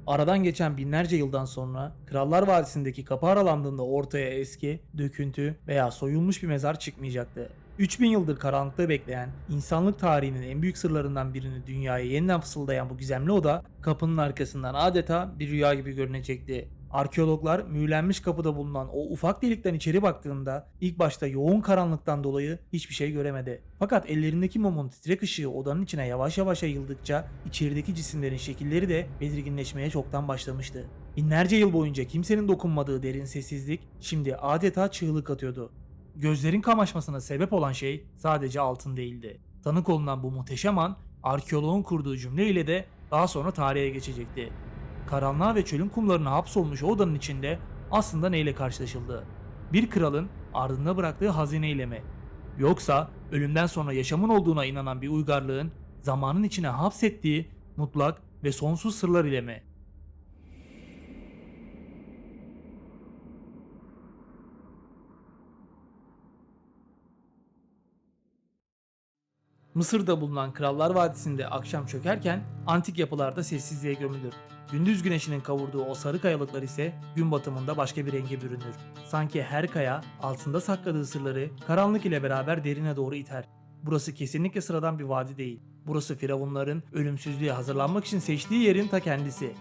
Aradan geçen binlerce yıldan sonra Krallar Vadisi'ndeki kapı aralandığında ortaya eski, döküntü veya soyulmuş bir mezar çıkmayacaktı. 3000 yıldır karanlıkta bekleyen, insanlık tarihinin en büyük sırlarından birini dünyaya yeniden fısıldayan bu gizemli oda, kapının arkasından adeta bir rüya gibi görünecekti. Arkeologlar mühürlenmiş kapıda bulunan o ufak delikten içeri baktığında ilk başta yoğun karanlıktan dolayı hiçbir şey göremedi. Fakat ellerindeki mumun titrek ışığı odanın içine yavaş yavaş yayıldıkça içerideki cisimlerin şekilleri de belirginleşmeye çoktan başlamıştı. Binlerce yıl boyunca kimsenin dokunmadığı derin sessizlik şimdi adeta çığlık atıyordu. Gözlerin kamaşmasına sebep olan şey sadece altın değildi. Tanık olunan bu muhteşem an arkeoloğun kurduğu cümle ile de daha sonra tarihe geçecekti. Karanlığa ve çölün kumlarına hapsolmuş o odanın içinde aslında neyle karşılaşıldı? Bir kralın ardında bıraktığı hazineyle mi? Yoksa ölümden sonra yaşamın olduğuna inanan bir uygarlığın zamanın içine hapsettiği mutlak ve sonsuz sırlar ile mi? Mısır'da bulunan Krallar Vadisi'nde akşam çökerken antik yapılarda sessizliğe gömülür. Gündüz güneşinin kavurduğu o sarı kayalıklar ise gün batımında başka bir renge bürünür. Sanki her kaya altında sakladığı sırları karanlık ile beraber derine doğru iter. Burası kesinlikle sıradan bir vadi değil. Burası firavunların ölümsüzlüğe hazırlanmak için seçtiği yerin ta kendisi.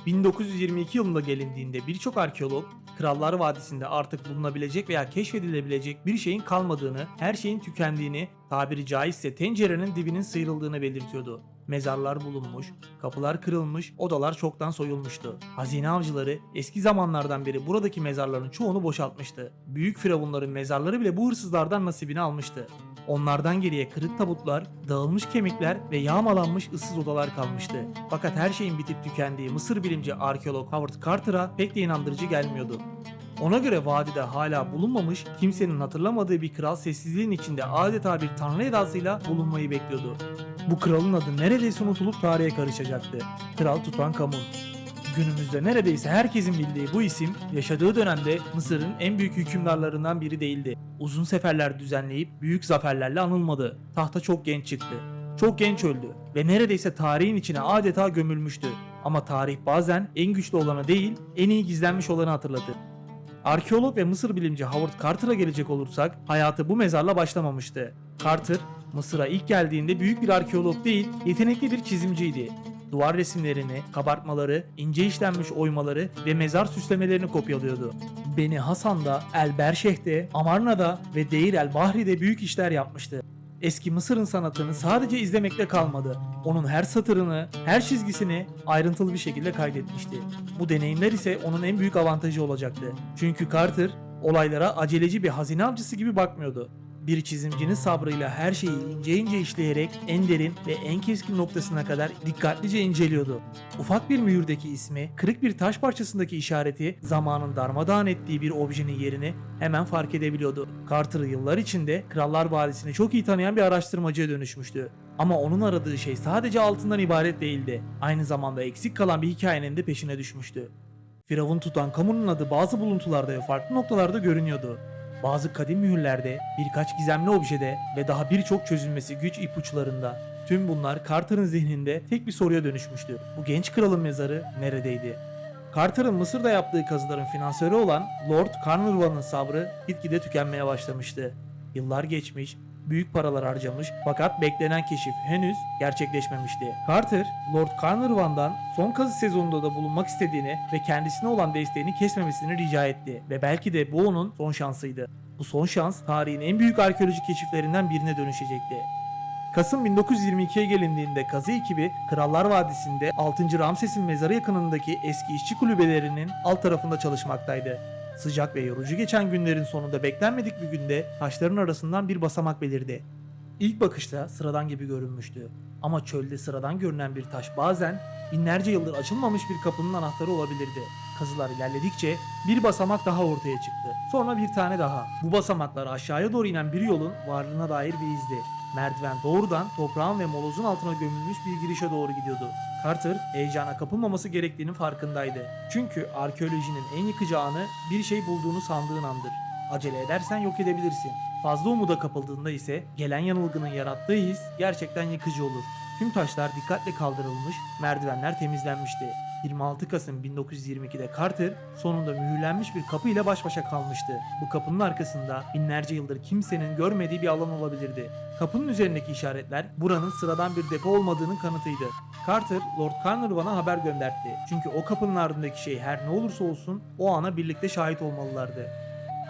1922 yılında gelindiğinde birçok arkeolog Krallar Vadisi'nde artık bulunabilecek veya keşfedilebilecek bir şeyin kalmadığını, her şeyin tükendiğini, tabiri caizse tencerenin dibinin sıyrıldığını belirtiyordu. Mezarlar bulunmuş, kapılar kırılmış, odalar çoktan soyulmuştu. Hazine avcıları eski zamanlardan beri buradaki mezarların çoğunu boşaltmıştı. Büyük firavunların mezarları bile bu hırsızlardan nasibini almıştı. Onlardan geriye kırık tabutlar, dağılmış kemikler ve yağmalanmış ıssız odalar kalmıştı. Fakat her şeyin bitip tükendiği Mısır bilimci arkeolog Howard Carter'a pek de inandırıcı gelmiyordu. Ona göre vadide hala bulunmamış, kimsenin hatırlamadığı bir kral sessizliğin içinde adeta bir tanrı edasıyla bulunmayı bekliyordu. Bu kralın adı neredeyse unutulup tarihe karışacaktı. Kral Tutankamun. Günümüzde neredeyse herkesin bildiği bu isim yaşadığı dönemde Mısır'ın en büyük hükümdarlarından biri değildi. Uzun seferler düzenleyip büyük zaferlerle anılmadı. Tahta çok genç çıktı. Çok genç öldü ve neredeyse tarihin içine adeta gömülmüştü. Ama tarih bazen en güçlü olanı değil, en iyi gizlenmiş olanı hatırlatır. Arkeolog ve Mısır bilimci Howard Carter'a gelecek olursak hayatı bu mezarla başlamamıştı. Carter, Mısır'a ilk geldiğinde büyük bir arkeolog değil, yetenekli bir çizimciydi. Duvar resimlerini, kabartmaları, ince işlenmiş oymaları ve mezar süslemelerini kopyalıyordu. Beni Hasan'da, El Berşeh'te, Amarna'da ve Deir el Bahri'de büyük işler yapmıştı. Eski Mısır'ın sanatını sadece izlemekle kalmadı. Onun her satırını, her çizgisini ayrıntılı bir şekilde kaydetmişti. Bu deneyimler ise onun en büyük avantajı olacaktı. Çünkü Carter olaylara aceleci bir hazine avcısı gibi bakmıyordu. Bir çizimcinin sabrıyla her şeyi ince ince işleyerek en derin ve en keskin noktasına kadar dikkatlice inceliyordu. Ufak bir mühürdeki ismi, kırık bir taş parçasındaki işareti, zamanın darmadağın ettiği bir objenin yerini hemen fark edebiliyordu. Carter yıllar içinde Krallar Vadisi'ni çok iyi tanıyan bir araştırmacıya dönüşmüştü. Ama onun aradığı şey sadece altından ibaret değildi. Aynı zamanda eksik kalan bir hikayenin de peşine düşmüştü. Firavun Tutankamun'un adı bazı buluntularda ve farklı noktalarda görünüyordu. Bazı kadim mühürlerde, birkaç gizemli objede ve daha birçok çözülmesi güç ipuçlarında. Tüm bunlar Carter'ın zihninde tek bir soruya dönüşmüştü. Bu genç kralın mezarı neredeydi? Carter'ın Mısır'da yaptığı kazıların finansörü olan Lord Carnarvon'un sabrı gitgide tükenmeye başlamıştı. Yıllar geçmiş, büyük paralar harcamış fakat beklenen keşif henüz gerçekleşmemişti. Carter, Lord Carnarvon'dan son kazı sezonunda da bulunmak istediğini ve kendisine olan desteğini kesmemesini rica etti ve belki de bu onun son şansıydı. Bu son şans tarihin en büyük arkeolojik keşiflerinden birine dönüşecekti. Kasım 1922'ye gelindiğinde kazı ekibi Krallar Vadisi'nde 6. Ramses'in mezarı yakınındaki eski işçi kulübelerinin alt tarafında çalışmaktaydı. Sıcak ve yorucu geçen günlerin sonunda beklenmedik bir günde taşların arasından bir basamak belirdi. İlk bakışta sıradan gibi görünmüştü. Ama çölde sıradan görünen bir taş bazen binlerce yıldır açılmamış bir kapının anahtarı olabilirdi. Kazılar ilerledikçe bir basamak daha ortaya çıktı. Sonra bir tane daha. Bu basamaklar aşağıya doğru inen bir yolun varlığına dair bir izdi. Merdiven doğrudan toprağın ve molozun altına gömülmüş bir girişe doğru gidiyordu. Carter heyecana kapılmaması gerektiğinin farkındaydı. Çünkü arkeolojinin en yıkıcı anı bir şey bulduğunu sandığın andır. Acele edersen yok edebilirsin. Fazla umuda kapıldığında ise gelen yanılgının yarattığı his gerçekten yıkıcı olur. Tüm taşlar dikkatle kaldırılmış, merdivenler temizlenmişti. 26 Kasım 1922'de Carter sonunda mühürlenmiş bir kapı ile baş başa kalmıştı. Bu kapının arkasında binlerce yıldır kimsenin görmediği bir alan olabilirdi. Kapının üzerindeki işaretler buranın sıradan bir depo olmadığının kanıtıydı. Carter, Lord Carnarvon'a haber gönderdi. Çünkü o kapının ardındaki şey her ne olursa olsun o ana birlikte şahit olmalılardı.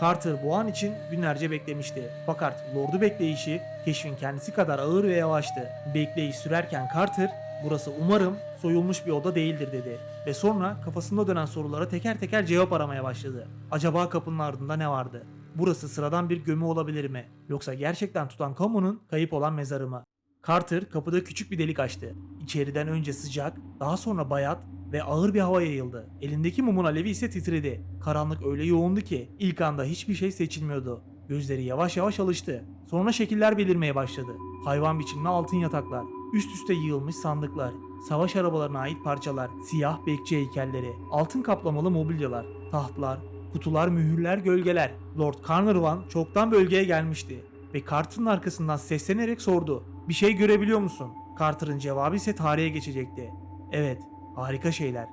Carter bu an için günlerce beklemişti. Fakat Lord'u bekleyişi keşfin kendisi kadar ağır ve yavaştı. Bekleyiş sürerken Carter, "Burası umarım soyulmuş bir oda değildir" dedi. Ve sonra kafasında dönen sorulara teker teker cevap aramaya başladı. Acaba kapının ardında ne vardı? Burası sıradan bir gömü olabilir mi? Yoksa gerçekten Tutankamon'un kayıp olan mezarı mı? Carter kapıda küçük bir delik açtı. İçeriden önce sıcak, daha sonra bayat ve ağır bir hava yayıldı. Elindeki mumun alevi ise titredi. Karanlık öyle yoğundu ki ilk anda hiçbir şey seçilmiyordu. Gözleri yavaş yavaş alıştı. Sonra şekiller belirmeye başladı. Hayvan biçimli altın yataklar, üst üste yığılmış sandıklar, savaş arabalarına ait parçalar, siyah bekçi heykelleri, altın kaplamalı mobilyalar, tahtlar, kutular, mühürler, gölgeler. Lord Carnarvon çoktan bölgeye gelmişti ve Carter'ın arkasından seslenerek sordu. "Bir şey görebiliyor musun?" Carter'ın cevabı ise tarihe geçecekti. "Evet, harika şeyler."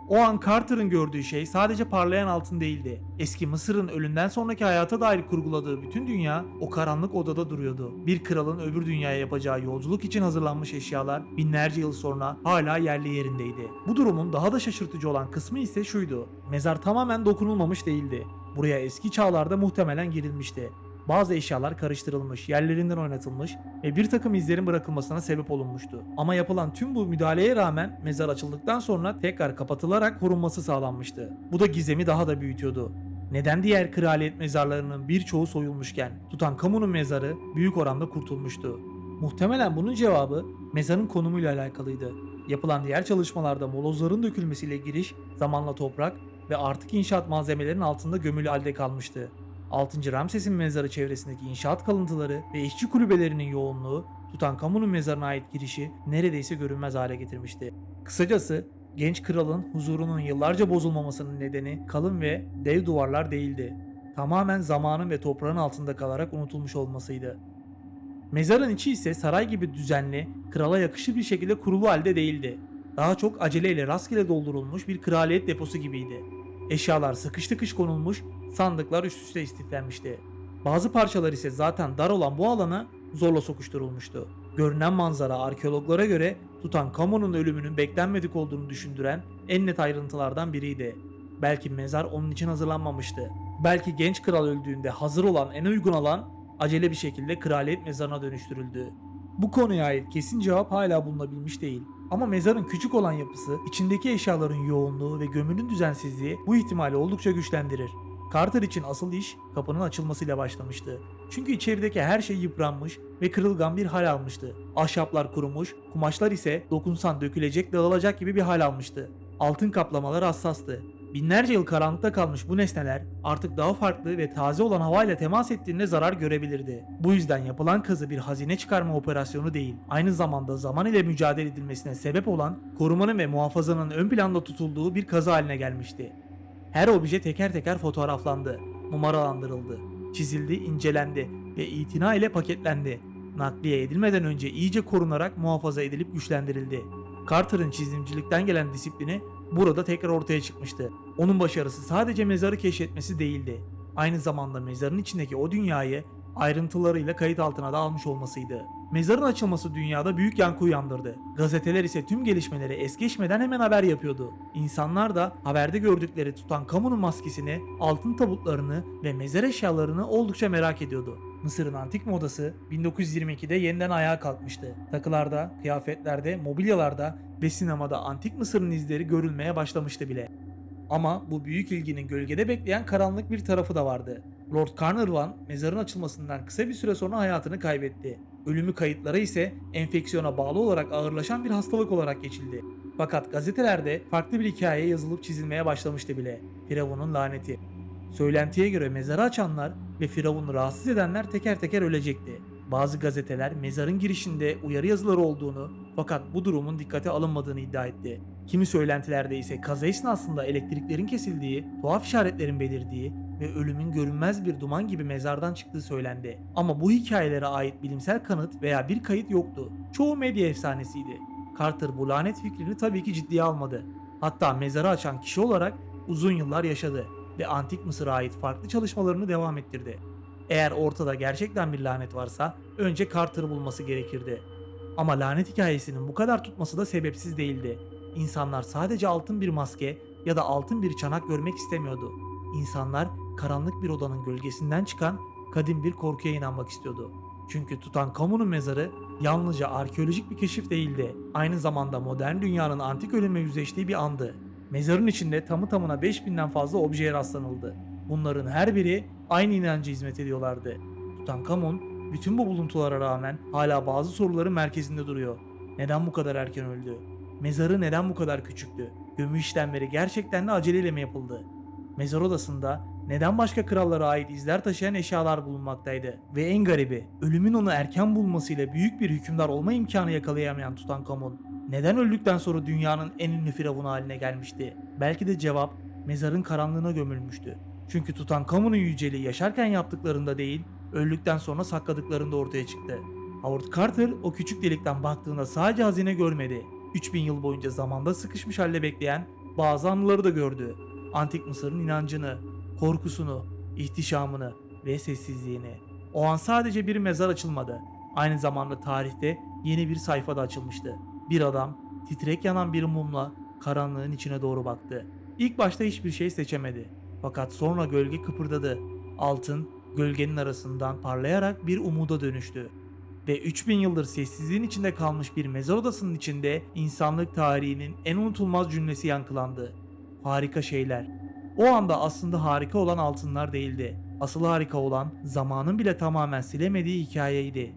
O an Carter'ın gördüğü şey sadece parlayan altın değildi. Eski Mısır'ın ölümden sonraki hayata dair kurguladığı bütün dünya o karanlık odada duruyordu. Bir kralın öbür dünyaya yapacağı yolculuk için hazırlanmış eşyalar binlerce yıl sonra hala yerli yerindeydi. Bu durumun daha da şaşırtıcı olan kısmı ise şuydu. Mezar tamamen dokunulmamış değildi. Buraya eski çağlarda muhtemelen girilmişti. Bazı eşyalar karıştırılmış, yerlerinden oynatılmış ve bir takım izlerin bırakılmasına sebep olunmuştu. Ama yapılan tüm bu müdahaleye rağmen mezar açıldıktan sonra tekrar kapatılarak korunması sağlanmıştı. Bu da gizemi daha da büyütüyordu. Neden diğer kraliyet mezarlarının birçoğu soyulmuşken Tutankamon'un mezarı büyük oranda kurtulmuştu? Muhtemelen bunun cevabı mezarın konumuyla alakalıydı. Yapılan diğer çalışmalarda molozların dökülmesiyle giriş zamanla toprak ve artık inşaat malzemelerinin altında gömülü halde kalmıştı. 6. Ramses'in mezarı çevresindeki inşaat kalıntıları ve işçi kulübelerinin yoğunluğu Tutankamon'un mezarına ait girişi neredeyse görünmez hale getirmişti. Kısacası genç kralın huzurunun yıllarca bozulmamasının nedeni kalın ve dev duvarlar değildi. Tamamen zamanın ve toprağın altında kalarak unutulmuş olmasıydı. Mezarın içi ise saray gibi düzenli, krala yakışır bir şekilde kurulu halde değildi. Daha çok aceleyle rastgele doldurulmuş bir kraliyet deposu gibiydi. Eşyalar sıkış tıkış konulmuş, sandıklar üst üste istiflenmişti. Bazı parçalar ise zaten dar olan bu alana zorla sokuşturulmuştu. Görünen manzara arkeologlara göre Tutankamon'un ölümünün beklenmedik olduğunu düşündüren en net ayrıntılardan biriydi. Belki mezar onun için hazırlanmamıştı. Belki genç kral öldüğünde hazır olan en uygun alan acele bir şekilde kraliyet mezarına dönüştürüldü. Bu konuya ait kesin cevap hala bulunabilmiş değil. Ama mezarın küçük olan yapısı, içindeki eşyaların yoğunluğu ve gömünün düzensizliği bu ihtimali oldukça güçlendirir. Carter için asıl iş kapının açılmasıyla başlamıştı. Çünkü içerideki her şey yıpranmış ve kırılgan bir hal almıştı. Ahşaplar kurumuş, kumaşlar ise dokunsan dökülecek, dağılacak gibi bir hal almıştı. Altın kaplamalar hassastı. Binlerce yıl karanlıkta kalmış bu nesneler artık daha farklı ve taze olan havayla temas ettiğinde zarar görebilirdi. Bu yüzden yapılan kazı bir hazine çıkarma operasyonu değil, aynı zamanda zaman ile mücadele edilmesine sebep olan korumanın ve muhafazanın ön planda tutulduğu bir kazı haline gelmişti. Her obje teker teker fotoğraflandı, numaralandırıldı, çizildi, incelendi ve itina ile paketlendi. Nakliye edilmeden önce iyice korunarak muhafaza edilip güçlendirildi. Carter'ın çizimcilikten gelen disiplini burada tekrar ortaya çıkmıştı. Onun başarısı sadece mezarı keşfetmesi değildi. Aynı zamanda mezarın içindeki o dünyayı ayrıntılarıyla kayıt altına da almış olmasıydı. Mezarın açılması dünyada büyük yankı uyandırdı. Gazeteler ise tüm gelişmeleri es geçmeden hemen haber yapıyordu. İnsanlar da haberde gördükleri Tutankamon'un maskesini, altın tabutlarını ve mezar eşyalarını oldukça merak ediyordu. Mısır'ın antik modası 1922'de yeniden ayağa kalkmıştı. Takılarda, kıyafetlerde, mobilyalarda ve sinemada antik Mısır'ın izleri görülmeye başlamıştı bile. Ama bu büyük ilginin gölgede bekleyen karanlık bir tarafı da vardı. Lord Carnarvon mezarın açılmasından kısa bir süre sonra hayatını kaybetti. Ölümü kayıtlara ise enfeksiyona bağlı olarak ağırlaşan bir hastalık olarak geçildi. Fakat gazetelerde farklı bir hikaye yazılıp çizilmeye başlamıştı bile. Firavun'un laneti. Söylentiye göre mezarı açanlar ve Firavun'u rahatsız edenler teker teker ölecekti. Bazı gazeteler mezarın girişinde uyarı yazıları olduğunu fakat bu durumun dikkate alınmadığını iddia etti. Kimi söylentilerde ise kazı esnasında elektriklerin kesildiği, tuhaf işaretlerin belirdiği ve ölümün görünmez bir duman gibi mezardan çıktığı söylendi. Ama bu hikayelere ait bilimsel kanıt veya bir kayıt yoktu. Çoğu medya efsanesiydi. Carter bu lanet fikrini tabii ki ciddiye almadı. Hatta mezarı açan kişi olarak uzun yıllar yaşadı ve Antik Mısır'a ait farklı çalışmalarını devam ettirdi. Eğer ortada gerçekten bir lanet varsa önce Carter'ı bulması gerekirdi. Ama lanet hikayesinin bu kadar tutması da sebepsiz değildi. İnsanlar sadece altın bir maske ya da altın bir çanak görmek istemiyordu. İnsanlar karanlık bir odanın gölgesinden çıkan kadim bir korkuya inanmak istiyordu. Çünkü Tutankamon'un mezarı yalnızca arkeolojik bir keşif değildi. Aynı zamanda modern dünyanın antik ölümle yüzleştiği bir andı. Mezarın içinde tamı tamına 5000'den fazla objeye rastlanıldı. Bunların her biri aynı inancı hizmet ediyorlardı. Tutankamon bütün bu buluntulara rağmen hala bazı soruların merkezinde duruyor. Neden bu kadar erken öldü? Mezarı neden bu kadar küçüktü? Gömü işlemleri gerçekten de aceleyle mi yapıldı? Mezar odasında neden başka krallara ait izler taşıyan eşyalar bulunmaktaydı? Ve en garibi, ölümün onu erken bulmasıyla büyük bir hükümdar olma imkanı yakalayamayan Tutankamon, neden öldükten sonra dünyanın en ünlü firavunu haline gelmişti? Belki de cevap mezarın karanlığına gömülmüştü. Çünkü Tutankamon'un yüceliği yaşarken yaptıklarında değil, öldükten sonra sakladıklarında ortaya çıktı. Howard Carter o küçük delikten baktığında sadece hazine görmedi. 3000 yıl boyunca zamanda sıkışmış halde bekleyen bazı anıları da gördü. Antik Mısır'ın inancını, korkusunu, ihtişamını ve sessizliğini. O an sadece bir mezar açılmadı. Aynı zamanda tarihte yeni bir sayfa da açılmıştı. Bir adam titrek yanan bir mumla karanlığın içine doğru baktı. İlk başta hiçbir şey seçemedi. Fakat sonra gölge kıpırdadı. Altın gölgenin arasından parlayarak bir umuda dönüştü. Ve 3000 yıldır sessizliğin içinde kalmış bir mezar odasının içinde insanlık tarihinin en unutulmaz cümlesi yankılandı. Harika şeyler. O anda aslında harika olan altınlar değildi. Asıl harika olan zamanın bile tamamen silemediği hikayeydi.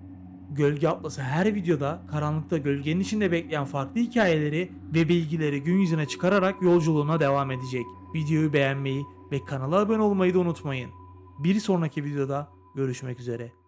Gölge Atlası her videoda karanlıkta gölgenin içinde bekleyen farklı hikayeleri ve bilgileri gün yüzüne çıkararak yolculuğuna devam edecek. Videoyu beğenmeyi ve kanala abone olmayı da unutmayın. Bir sonraki videoda görüşmek üzere.